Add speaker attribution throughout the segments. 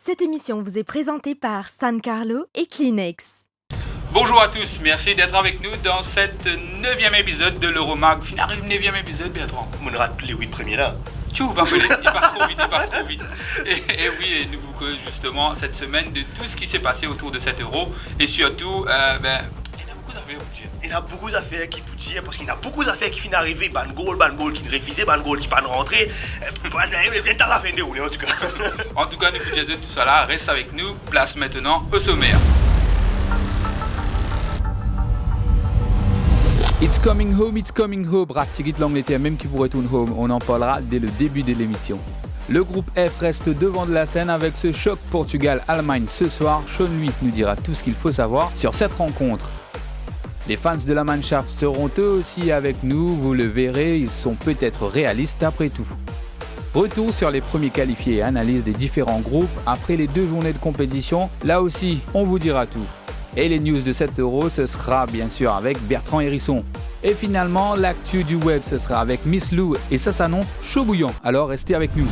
Speaker 1: Cette émission vous est présentée par San Carlo et Kleenex.
Speaker 2: Bonjour à tous, merci d'être avec nous dans cet 9e épisode de l'Euromag. Final 9e épisode, Bertrand.
Speaker 3: On rate les 8 premiers là.
Speaker 2: Tchou, il passe trop vite. Et oui, nous vous causons justement cette semaine de tout ce qui s'est passé autour de cet euro. Et surtout, il y a beaucoup d'affaires pour dire.
Speaker 3: Il y a beaucoup d'affaires qui pour dire, parce qu'il y a beaucoup d'affaires qui finissent d'arriver, ban goal qui ne refusent, ban goal qui ne rentrer. Bien t'as fait dérouler en tout cas.
Speaker 2: En tout cas, nous vous disons tout ça là, reste avec nous, place maintenant au sommaire.
Speaker 4: It's coming home, Ratigit l'Angleterre, même qui vous retourne home, on en parlera dès le début de l'émission. Le groupe F reste devant de la scène avec ce choc Portugal-Allemagne ce soir. Sean Louis nous dira tout ce qu'il faut savoir sur cette rencontre. Les fans de la Mannschaft seront eux aussi avec nous, vous le verrez, ils sont peut-être réalistes après tout. Retour sur les premiers qualifiés et analyse des différents groupes après les 2 journées de compétition, là aussi on vous dira tout. Et les news de 7 euros, ce sera bien sûr avec Bertrand Hérisson. Et finalement, l'actu du web, ce sera avec Miss Lou et ça s'annonce chaud bouillant, alors restez avec nous.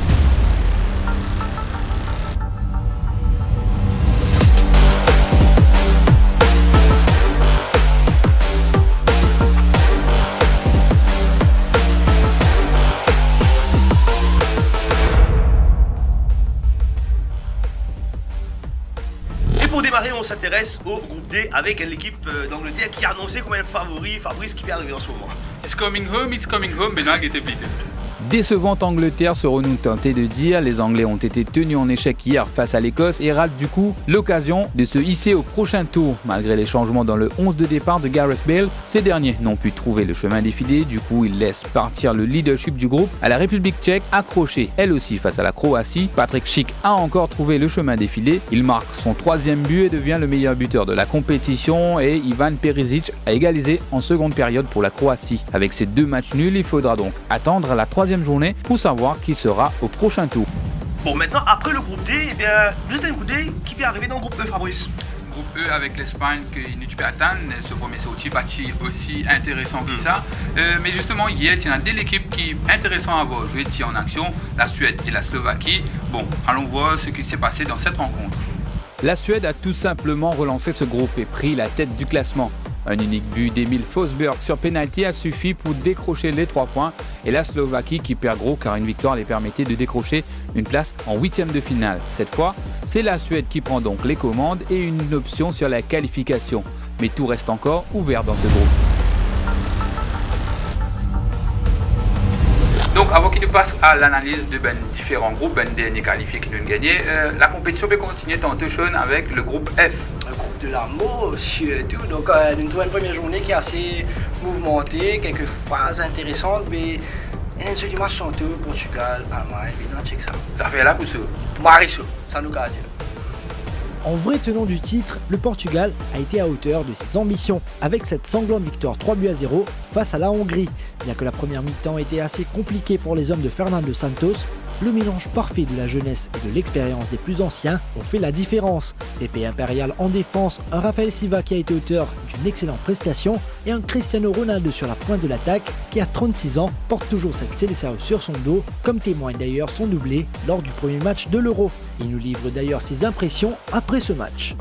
Speaker 3: On s'intéresse au groupe D avec l'équipe d'Angleterre qui a annoncé comme un favori, Fabrice, qui peut arriver en ce moment.
Speaker 2: It's coming home, Benoît était blité.
Speaker 4: Décevante Angleterre, serons-nous tentés de dire. Les Anglais ont été tenus en échec hier face à l'Écosse et ratent du coup l'occasion de se hisser au prochain tour. Malgré les changements dans le 11 de départ de Gareth Bale, ces derniers n'ont pu trouver le chemin défilé. Du coup, ils laissent partir le leadership du groupe à la République tchèque, accrochée elle aussi face à la Croatie. Patrick Schick a encore trouvé le chemin défilé. Il marque son 3e but et devient le meilleur buteur de la compétition. Et Ivan Perisic a égalisé en seconde période pour la Croatie. Avec ces 2 matchs nuls, il faudra donc attendre la 3e journée pour savoir qui sera au prochain tour.
Speaker 3: Bon, maintenant, après le groupe D, vous êtes un coup D qui peut arriver dans le groupe E, Fabrice.
Speaker 2: Groupe E avec l'Espagne qu'il ne peut atteindre, ce premier sorti parti aussi intéressant que ça. Mais justement, hier, il y a des l'équipe qui est intéressant à voir jouer en action, la Suède et la Slovaquie. Bon, allons voir ce qui s'est passé dans cette rencontre.
Speaker 4: La Suède a tout simplement relancé ce groupe et pris la tête du classement. Un unique but d'Emil Forsberg sur pénalty a suffi pour décrocher les 3 points et la Slovaquie qui perd gros car une victoire les permettait de décrocher une place en 8e de finale. Cette fois, c'est la Suède qui prend donc les commandes et une option sur la qualification. Mais tout reste encore ouvert dans ce groupe.
Speaker 2: Donc avant qu'il nous passe à l'analyse de différents groupes, derniers qualifiés qui nous ont gagné, la compétition peut continuer tantôt Sean avec le groupe F.
Speaker 5: Un groupe de l'amour surtout, donc une première journée qui est assez mouvementée, quelques phases intéressantes, mais il y a un joli match tantôt, Portugal, Allemagne, on check ça.
Speaker 2: Ça fait là pour ça.
Speaker 5: Marisol, ça nous garde.
Speaker 6: En vrai tenant du titre, le Portugal a été à hauteur de ses ambitions avec cette sanglante victoire 3-0 face à la Hongrie. Bien que la première mi-temps était assez compliquée pour les hommes de Fernando Santos, le mélange parfait de la jeunesse et de l'expérience des plus anciens ont fait la différence. Pépé Impérial en défense, un Rafael Silva qui a été auteur d'une excellente prestation et un Cristiano Ronaldo sur la pointe de l'attaque qui à 36 ans porte toujours cette Seleção sur son dos, comme témoigne d'ailleurs son doublé lors du premier match de l'Euro. Il nous livre d'ailleurs ses impressions après ce match.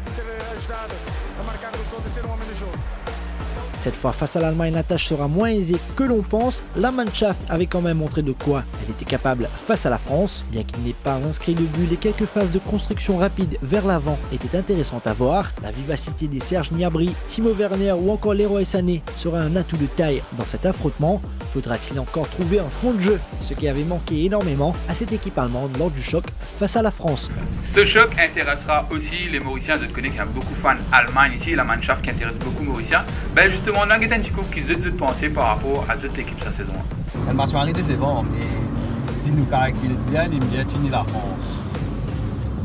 Speaker 6: Cette fois face à l'Allemagne, la tâche sera moins aisée que l'on pense. La Mannschaft avait quand même montré de quoi elle était capable face à la France. Bien qu'il n'ait pas inscrit de but, les quelques phases de construction rapide vers l'avant étaient intéressantes à voir. La vivacité des Serge Gnabry, Timo Werner ou encore Leroy Sané sera un atout de taille dans cet affrontement. Faudra-t-il encore trouver un fond de jeu, ce qui avait manqué énormément à cette équipe allemande lors du choc face à la France.
Speaker 2: Ce choc intéressera aussi les Mauriciens. Je connais qu'il y a beaucoup de fans Allemagne ici, la Mannschaft qui intéresse beaucoup les Mauriciens. Justement, on a un petit coup qui se pensé par rapport à cette équipe cette saison.
Speaker 7: La nationalité c'est bon, mais si nous caractérisons bien, il me dit la France.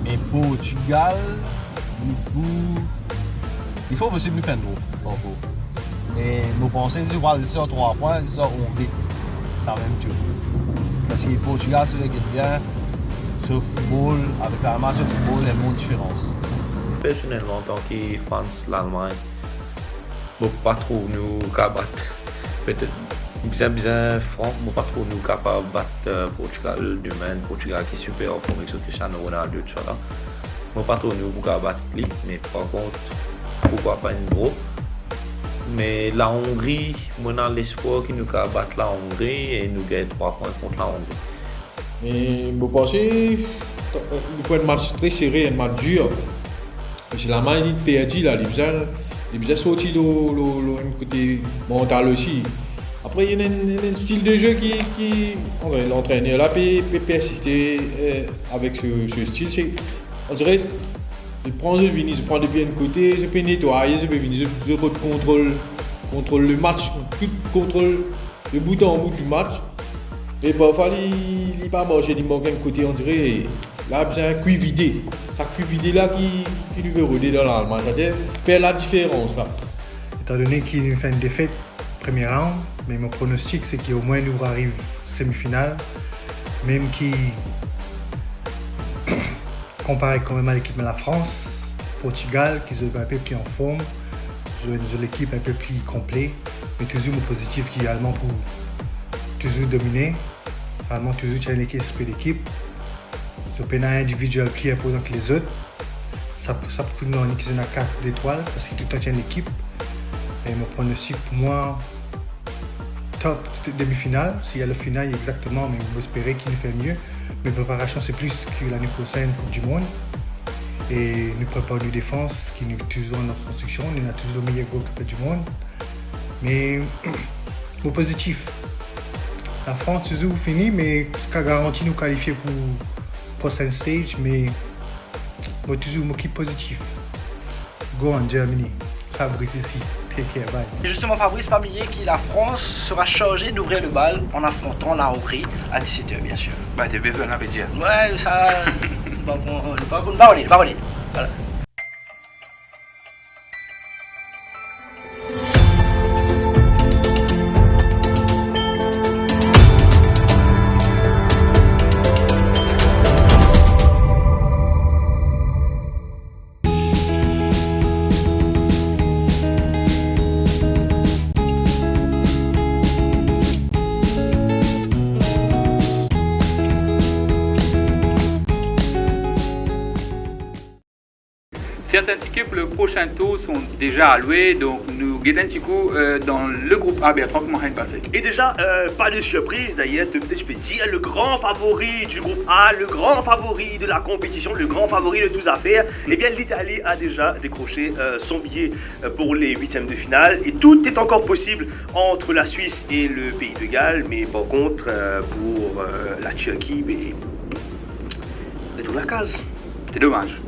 Speaker 7: Mais Portugal, il faut aussi nous faire nous. Et nous pensons que si on a 3 points, c'est ça Hongrie. C'est la même chose. Parce que Portugal, c'est l'équipe bien, sur le football, avec l'Allemagne sur le football, il y a une différence.
Speaker 8: Personnellement, en tant que fan de l'Allemagne, je ne peux pas trop nous battre. Peut-être bien franc, je ne peux pas trop nous capables de battre Portugal demain. Portugal qui est super en forme avec Cristiano Ronaldo, tout ça là. Moi, pas trop nous pour battre lui, mais par contre, pourquoi pas une draw. Mais la Hongrie, moi, dans l'espoir qu'il nous battre la Hongrie et nous gagne 3 points contre la Hongrie.
Speaker 9: Mais je pense que c'est un match très serré, un match dur. C'est la main de perdu là, il besoin sortir le côté mental aussi. Après, il y a un style de jeu qui l'entraîneur là peut persister avec ce style. On dirait, je prends de bien côté, je peux nettoyer, je peux venir, je contrôle le match, tout contrôle de bout en bout du match. Et parfois, il n'est pas marché, il manque un côté, on dirait. Là, c'est un cuit vidé. C'est un cuit vidé là qui nous veut rôder dans l'Allemagne. C'est-à-dire faire la différence là.
Speaker 10: Étant donné qu'il nous fait une défaite premier round, mais mon pronostic c'est qu'au moins nous arrive semi-finale, même qui comparé quand même à l'équipe de la France, Portugal, qui sont un peu plus en forme, l'équipe un peu plus complète, mais toujours mon positif qui est allemand pour toujours dominer, allemand toujours tient l'esprit d'équipe. Le pénal individuel plus imposant que les autres. Ça peut nous donner qu'ils ont 4 étoiles parce que tout le temps tient l'équipe. Et mon pronostic pour moi, top demi-finale. S'il y a le final exactement, mais vous espérez qu'il nous fait mieux. Mes préparations c'est plus que l'année prochaine Coupe du Monde. Et nous préparons une défense qui nous toujours en notre construction. Nous avons toujours le meilleur goalkeeper du monde. Mais au positif, la France toujours fini, mais ce qui garantit nous qualifier pour prochain stage, mais moi toujours mon équipe positif. Go on Germany. Fabrice ici. Take care, bye.
Speaker 5: Justement, Fabrice, pas oublier que la France sera chargée d'ouvrir le bal en affrontant la Hongrie à 17h, bien sûr.
Speaker 2: Bah, t'es bien fait, on peut dire.
Speaker 5: Ouais, ça. Pas voler. Voilà.
Speaker 2: Certains tickets pour le prochain tour sont déjà alloués, donc nous guettons un petit coup dans le groupe A. Bertrand, comment ça va passer?
Speaker 3: Et déjà, pas de surprise d'ailleurs, peut-être je peux dire le grand favori du groupe A, le grand favori de la compétition, le grand favori de tous affaires. Eh bien, l'Italie a déjà décroché son billet pour les 8e de finale. Et tout est encore possible entre la Suisse et le Pays de Galles. Mais par contre, pour la Turquie, c'est tout la case.
Speaker 2: C'est dommage.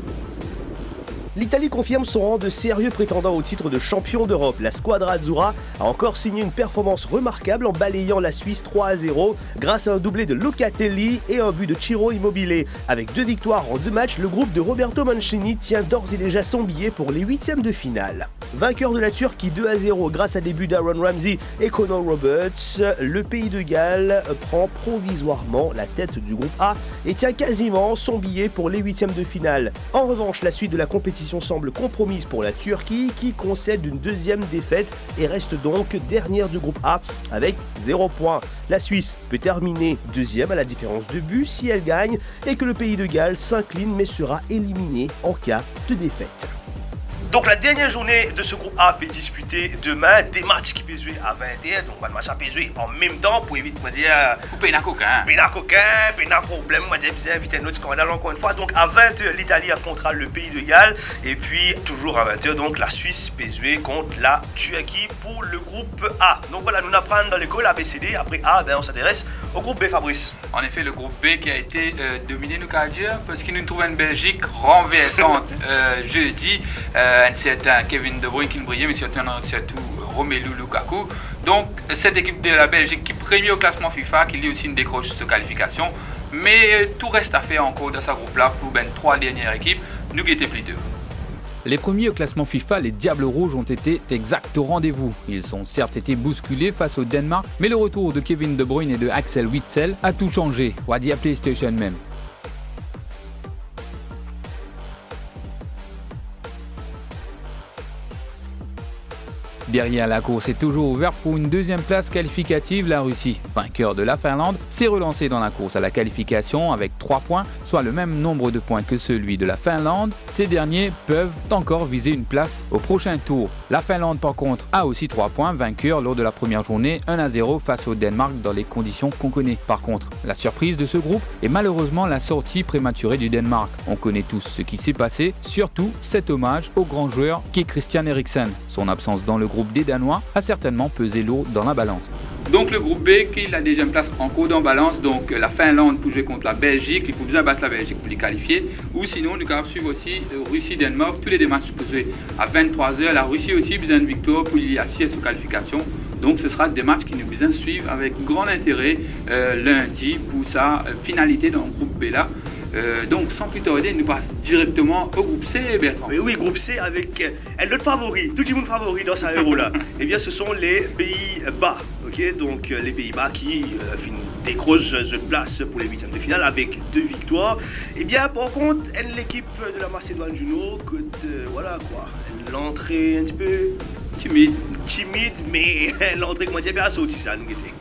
Speaker 11: L'Italie confirme son rang de sérieux prétendant au titre de champion d'Europe. La Squadra Azzurra a encore signé une performance remarquable en balayant la Suisse 3-0 grâce à un doublé de Locatelli et un but de Ciro Immobile. Avec 2 victoires en 2 matchs, le groupe de Roberto Mancini tient d'ores et déjà son billet pour les 8e de finale. Vainqueur de la Turquie 2-0 grâce à des buts d'Aaron Ramsey et Connor Roberts, le Pays de Galles prend provisoirement la tête du groupe A et tient quasiment son billet pour les 8e de finale. En revanche, la suite de la compétition semble compromise pour la Turquie qui concède une 2e défaite et reste donc dernière du groupe A avec 0 points. La Suisse peut terminer 2e à la différence de but si elle gagne et que le Pays de Galles s'incline mais sera éliminé en cas de défaite.
Speaker 3: Donc la dernière journée de ce groupe A peut disputer demain des matchs qui peuvent jouer à 20h. Donc le match peut jouer en même temps pour éviter de dire
Speaker 2: Péna coquin,
Speaker 3: péna problème, on va dire bien éviter un autre scandale encore une fois. Donc à 20h l'Italie affrontera le Pays de Galles et puis toujours à 20h donc la Suisse peut jouer contre la Turquie pour le groupe A. Donc voilà, nous apprenons dans l'école ABCD. Après A, on s'intéresse au groupe B, Fabrice.
Speaker 2: En effet, le groupe B qui a été dominé, nous qu'à dire, parce qu'il nous trouve une Belgique renversante jeudi. Un certain Kevin De Bruyne qui ne brillait, mais surtout Romelu Lukaku. Donc, cette équipe de la Belgique qui est première au classement FIFA, qui lui aussi ne décroche cette qualification. Mais tout reste à faire encore dans ce groupe-là pour 3 dernières équipes. Nous guettons plus d'eux.
Speaker 4: Les premiers au classement FIFA, les Diables Rouges, ont été exact au rendez-vous. Ils ont certes été bousculés face au Danemark, mais le retour de Kevin De Bruyne et de Axel Witsel a tout changé, ou à dire PlayStation même. Derrière, la course est toujours ouverte pour une 2e place qualificative. La Russie, vainqueur de la Finlande, s'est relancée dans la course à la qualification avec 3 points, soit le même nombre de points que celui de la Finlande, ces derniers peuvent encore viser une place au prochain tour. La Finlande par contre a aussi 3 points, vainqueur lors de la première journée 1-0 face au Danemark dans les conditions qu'on connaît. Par contre, la surprise de ce groupe est malheureusement la sortie prématurée du Danemark. On connaît tous ce qui s'est passé, surtout cet hommage au grand joueur qu'est Christian Eriksen. Son absence dans le groupe des Danois a certainement pesé lourd dans la balance.
Speaker 2: Donc le groupe B qui est la deuxième place en cours en balance, donc la Finlande pour jouer contre la Belgique, il faut bien battre la Belgique pour les qualifier, ou sinon nous pouvons suivre aussi Russie-Danemark, tous les deux matchs pour jouer à 23h, la Russie aussi besoin de victoire pour y assister aux qualifications, donc ce sera des matchs qui nous besoin suivre avec grand intérêt lundi pour sa finalité dans le groupe B là. Donc sans plus tarder, nous passe directement au groupe C, Bertrand.
Speaker 3: Oui, groupe C avec notre favori, tout le monde favori dans sa héros là. Eh bien, ce sont les Pays-Bas. Ok, donc les Pays-Bas qui décrochent cette place pour les huitièmes de finale avec 2 victoires. Eh bien, par contre, l'équipe de la Macédoine du Nord, voilà quoi, l'entrée un petit peu timide, mais l'entrée comment dire bien sortie ça nous guetter.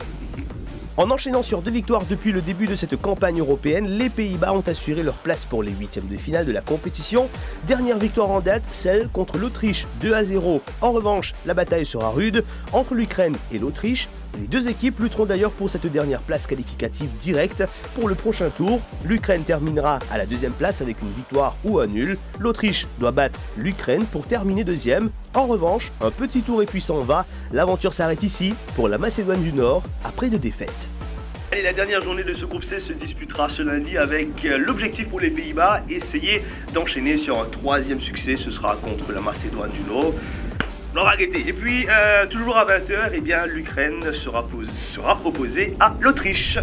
Speaker 11: En enchaînant sur 2 victoires depuis le début de cette campagne européenne, les Pays-Bas ont assuré leur place pour les huitièmes de finale de la compétition. Dernière victoire en date, celle contre l'Autriche, 2-0. En revanche, la bataille sera rude entre l'Ukraine et l'Autriche. Les deux équipes lutteront d'ailleurs pour cette dernière place qualificative directe pour le prochain tour. L'Ukraine terminera à la deuxième place avec une victoire ou un nul. L'Autriche doit battre l'Ukraine pour terminer deuxième. En revanche, un petit tour et puis s'en va. L'aventure s'arrête ici pour la Macédoine du Nord après 2 défaites.
Speaker 3: Et la dernière journée de ce groupe C se disputera ce lundi avec l'objectif pour les Pays-Bas, essayer d'enchaîner sur un 3e succès, ce sera contre la Macédoine du Nord. On va guetter. Et puis, toujours à 20h, eh bien, l'Ukraine sera opposée à l'Autriche.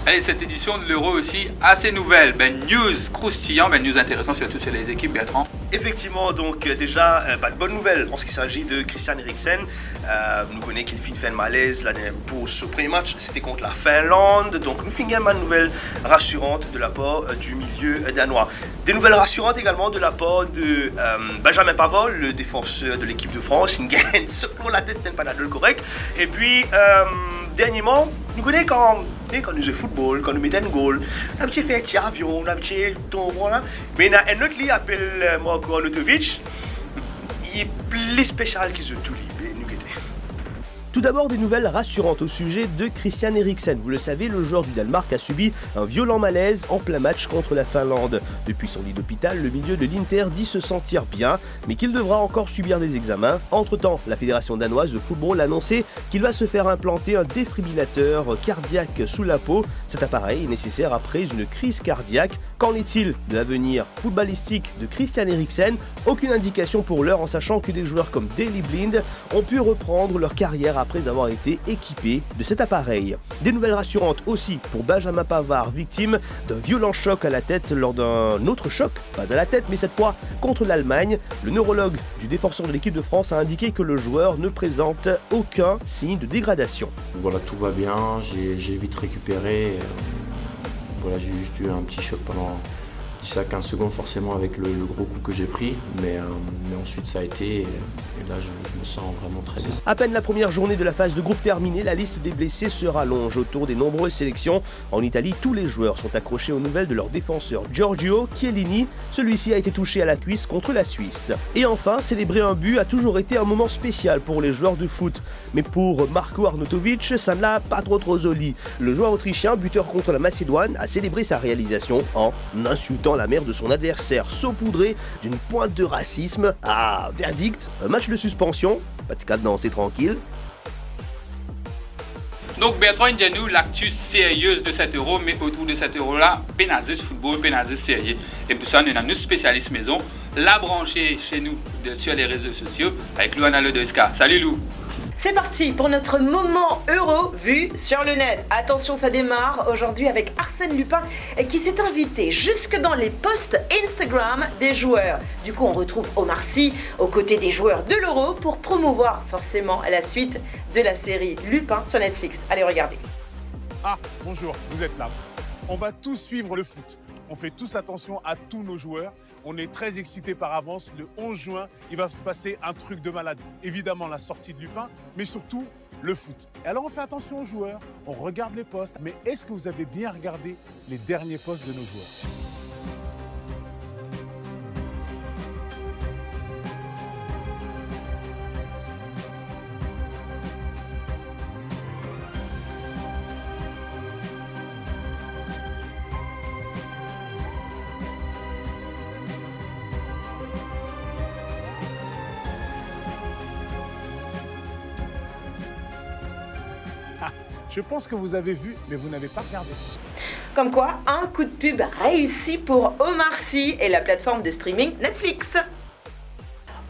Speaker 2: Allez, cette édition de l'Euro aussi assez nouvelle, news croustillant, news intéressant surtout sur les équipes, Bertrand.
Speaker 3: Effectivement, donc déjà, une bonne nouvelle en ce qui s'agit de Christian Eriksen. Nous connaissons qu'il fait un malaise pour ce premier match, c'était contre la Finlande. Donc nous finissons une nouvelle rassurante de la part du milieu danois. Des nouvelles rassurantes également de la part de Benjamin Pavol, le défenseur de l'équipe de France. Il gagne pour la tête d'un panadol correct. Et puis, dernièrement, nous connaissons quand nous jouons au football, quand nous mettons un goal, on a un petit fait avion, on a un petit tombeau là. Mais il y a un autre qui appelle Marko Arnautovic. Il est plus spécial qu'il se tout libre.
Speaker 11: Tout d'abord, des nouvelles rassurantes au sujet de Christian Eriksen. Vous le savez, le joueur du Danemark a subi un violent malaise en plein match contre la Finlande. Depuis son lit d'hôpital, le milieu de l'Inter dit se sentir bien, mais qu'il devra encore subir des examens. Entre-temps, la Fédération danoise de football a annoncé qu'il va se faire implanter un défibrillateur cardiaque sous la peau. Cet appareil est nécessaire après une crise cardiaque. Qu'en est-il de l'avenir footballistique de Christian Eriksen? Aucune indication pour l'heure, en sachant que des joueurs comme Daley Blind ont pu reprendre leur carrière après avoir été équipés de cet appareil. Des nouvelles rassurantes aussi pour Benjamin Pavard, victime d'un violent choc à la tête lors d'un autre choc, pas à la tête mais cette fois contre l'Allemagne. Le neurologue du défenseur de l'équipe de France a indiqué que le joueur ne présente aucun signe de dégradation.
Speaker 12: Voilà, tout va bien, j'ai vite récupéré. Voilà, j'ai juste eu un petit choc pendant 10 à 15 secondes forcément avec le gros coup que j'ai pris, mais ensuite ça a été, et là je me sens vraiment très bien.
Speaker 11: À peine la première journée de la phase de groupe terminée, la liste des blessés se rallonge autour des nombreuses sélections. En Italie, tous les joueurs sont accrochés aux nouvelles de leur défenseur Giorgio Chiellini. Celui-ci a été touché à la cuisse contre la Suisse. Et enfin, célébrer un but a toujours été un moment spécial pour les joueurs de foot. Mais pour Marko Arnautovic, ça ne l'a pas trop joli. Le joueur autrichien, buteur contre la Macédoine, a célébré sa réalisation en insultant la mère de son adversaire, saupoudré d'une pointe de racisme. Ah, verdict, un match de suspension, pas de cadre, non, c'est tranquille.
Speaker 2: Donc Bertrand, dis-nous l'actu sérieuse de cet euro, mais autour de cet euro-là, Penazis football, Penazis sérieux. Et pour ça, nous avons nos spécialistes maison, la branchée chez nous sur les réseaux sociaux avec Louana Ledeska. Salut Lou.
Speaker 13: C'est parti pour notre moment euro vu sur le net. Attention, ça démarre aujourd'hui avec Arsène Lupin qui s'est invité jusque dans les posts Instagram des joueurs. Du coup, on retrouve Omar Sy aux côtés des joueurs de l'euro pour promouvoir forcément la suite de la série Lupin sur Netflix. Allez, regardez.
Speaker 14: Ah, bonjour, vous êtes là. On va tous suivre le foot. On fait tous attention à tous nos joueurs. On est très excités par avance. Le 11 juin, il va se passer un truc de malade. Évidemment, la sortie de Lupin, mais surtout le foot. Et alors, on fait attention aux joueurs. On regarde les postes. Mais est-ce que vous avez bien regardé les derniers postes de nos joueurs ? Je pense que vous avez vu, mais vous n'avez pas regardé.
Speaker 13: Comme quoi, un coup de pub réussi pour Omar Sy et la plateforme de streaming Netflix.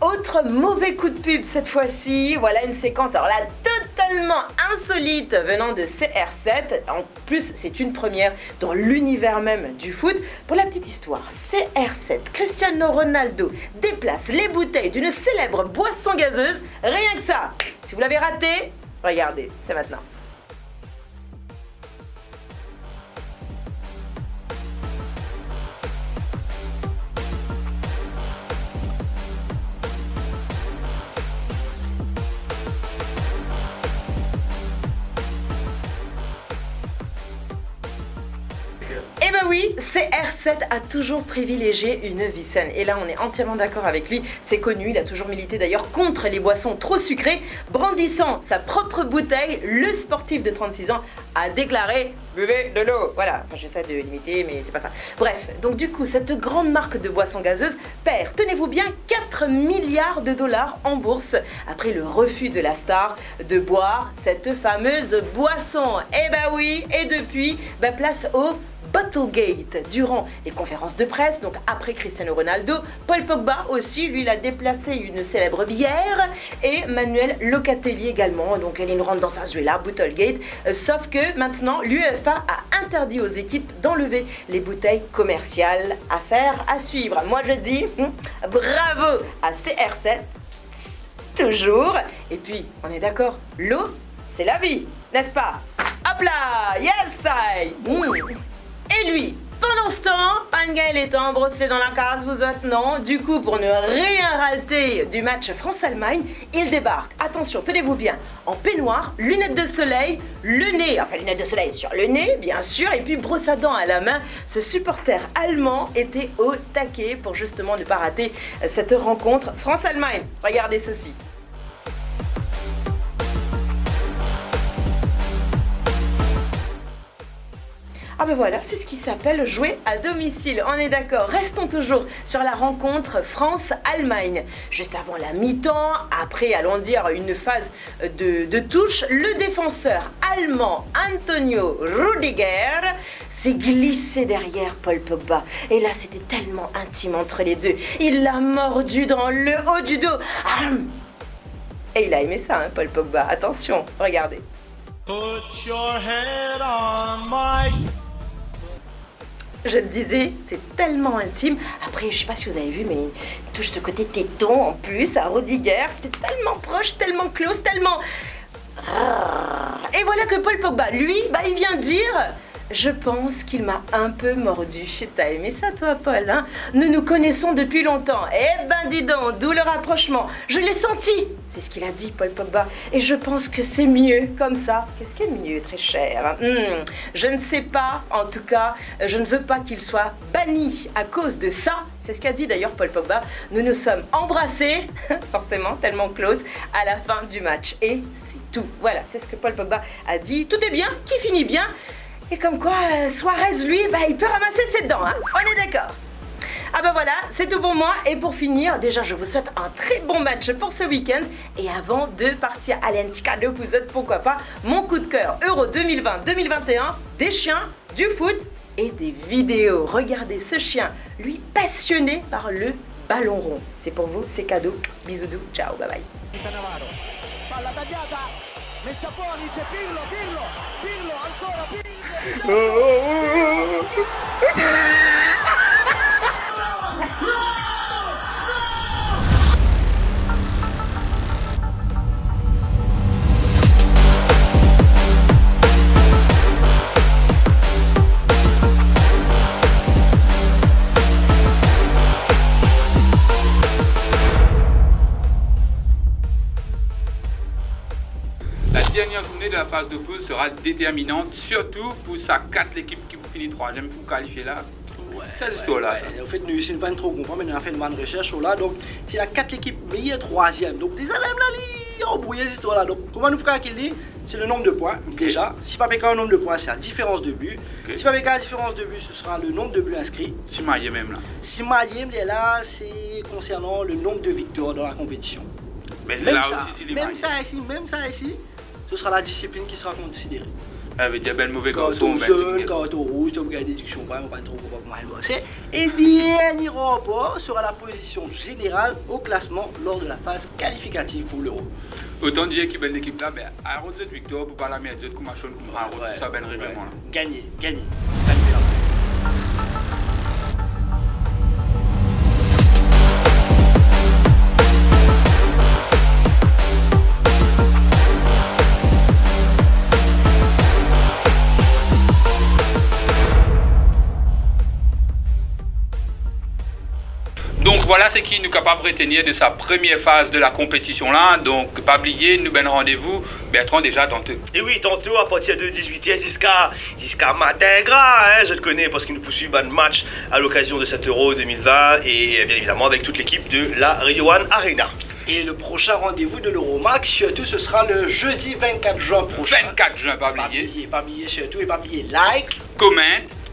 Speaker 13: Autre mauvais coup de pub cette fois-ci, voilà une séquence alors là totalement insolite venant de CR7. En plus, c'est une première dans l'univers même du foot. Pour la petite histoire, CR7, Cristiano Ronaldo déplace les bouteilles d'une célèbre boisson gazeuse. Rien que ça. Si vous l'avez raté, regardez, c'est maintenant. Eh ben oui, CR7 a toujours privilégié une vie saine. Et là, on est entièrement d'accord avec lui. C'est connu, il a toujours milité d'ailleurs contre les boissons trop sucrées. Brandissant sa propre bouteille, le sportif de 36 ans a déclaré « Buvez de l'eau ». Voilà, enfin, j'essaie de limiter, mais c'est pas ça. Bref, donc du coup, cette grande marque de boissons gazeuses perd, tenez-vous bien, 4 milliards de dollars en bourse après le refus de la star de boire cette fameuse boisson. Eh ben oui, et depuis, place au Bottlegate. Durant les conférences de presse, donc après Cristiano Ronaldo, Paul Pogba aussi, lui, il a déplacé une célèbre bière et Manuel Locatelli également. Donc elle rentre dans sa là, Bottlegate. Sauf que maintenant, l'UEFA a interdit aux équipes d'enlever les bouteilles commerciales. Affaire à suivre. Moi, je dis bravo à CR7. Toujours. Et puis, on est d'accord, l'eau, c'est la vie, n'est-ce pas? Hop là, yes I. Et lui, pendant ce temps, Pangaël est en brosselé dans la case, vous autres non. Du coup, pour ne rien rater du match France-Allemagne, il débarque, attention, tenez-vous bien, en peignoir, lunettes de soleil, le nez, enfin lunettes de soleil sur le nez, bien sûr, et puis brosse à dents à la main. Ce supporter allemand était au taquet pour justement ne pas rater cette rencontre France-Allemagne. Regardez ceci. Ah ben voilà, c'est ce qui s'appelle jouer à domicile, on est d'accord. Restons toujours sur la rencontre France-Allemagne. Juste avant la mi-temps, après, allons dire, une phase de touche, le défenseur allemand Antonio Rüdiger s'est glissé derrière Paul Pogba. Et là, c'était tellement intime entre les deux. Il l'a mordu dans le haut du dos. Et il a aimé ça, hein, Paul Pogba. Attention, regardez. Put your head on my... Je te disais, c'est tellement intime. Après, je sais pas si vous avez vu, mais il touche ce côté téton en plus à Rüdiger. C'était tellement proche, tellement close, tellement... Et voilà que Paul Pogba, lui, il vient dire... Je pense qu'il m'a un peu mordu. T'as aimé ça, toi, Paul, hein? Nous nous connaissons depuis longtemps. Eh ben, dis donc, d'où le rapprochement. Je l'ai senti. C'est ce qu'il a dit, Paul Pogba. Et je pense que c'est mieux comme ça. Qu'est-ce qui est mieux, très cher? Je ne sais pas. En tout cas, je ne veux pas qu'il soit banni à cause de ça. C'est ce qu'a dit d'ailleurs Paul Pogba. Nous nous sommes embrassés, forcément, tellement close, à la fin du match. Et c'est tout. Voilà, c'est ce que Paul Pogba a dit. Tout est bien, qui finit bien. Et comme quoi, Suarez, lui, il peut ramasser ses dents, hein. On est d'accord. Ah ben voilà, c'est tout pour moi. Et pour finir, déjà, je vous souhaite un très bon match pour ce week-end. Et avant de partir à l'Antica de Pouzot, pourquoi pas, mon coup de cœur Euro 2020-2021, des chiens, du foot et des vidéos. Regardez ce chien, lui, passionné par le ballon rond. C'est pour vous, c'est cadeau. Bisous, ciao, bye bye.
Speaker 15: palla tagliata, messa fuori, c'è Pirlo, ancora
Speaker 2: La dernière journée de la phase de poule sera déterminante, surtout pour ça 4 l'équipe qui vous finit 3e pour qualifier là. Cette histoire-là.
Speaker 5: En fait, nous ne pas trop comprendre, mais on a fait une bonne recherche là. Donc, c'est la 4 l'équipe meilleure 3e. Donc, des élèves là, ils ont brouillé cette histoire-là. Donc, comment nous pouvons calculer? C'est le nombre de points, déjà. Si pas un nombre de points, c'est la différence de but. Okay. Si pas la différence de but, ce sera le nombre de buts inscrits.
Speaker 2: Si maillé même là.
Speaker 5: Si maillé là, c'est concernant le nombre de victoires dans la compétition.
Speaker 2: Mais
Speaker 5: même
Speaker 2: là
Speaker 5: ça,
Speaker 2: aussi, c'est
Speaker 5: même ça ici, ce sera la discipline qui sera considérée.
Speaker 2: Ça veut dire mauvais carton,
Speaker 5: carton rouge, tu peux regarder déduction, pas trop mal bosser. Et dernier rapport sera la position générale au classement lors de la phase qualificative pour l'Euro.
Speaker 2: Autant dire qu'il y a une équipe là, ben, à rôle de victoire pour pas la mettre comme machin, comme un rôle, tout ça, ben règlement là.
Speaker 5: Gagner. Ça me fait l'enfer.
Speaker 2: Donc voilà ce qui nous est capable de retenir de sa première phase de la compétition là. Donc pas oublier, nous ben rendez-vous Bertrand déjà tantôt.
Speaker 3: Et oui, tantôt à partir de 18h jusqu'à matin gras, hein, je te connais parce qu'ils nous poursuivent un match à l'occasion de cet Euro 2020 et bien évidemment avec toute l'équipe de la Radio One Arena.
Speaker 5: Et le prochain rendez-vous de l'Euromax, surtout ce sera le jeudi 24 juin prochain.
Speaker 2: 24 juin, pas oublier.
Speaker 5: Pas oublier surtout et pas oublier like,
Speaker 2: comment.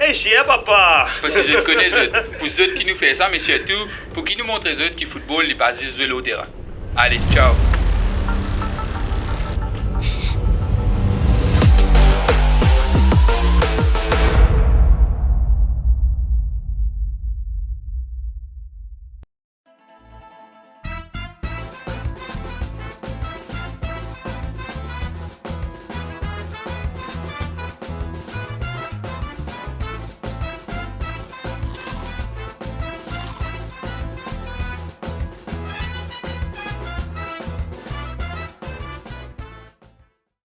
Speaker 3: Et chien papa.
Speaker 2: Parce que je connais eux. Pour ceux qui nous font ça, mais surtout pour qui nous montrent eux qui football, ils passent jouer au terrain. Allez, ciao.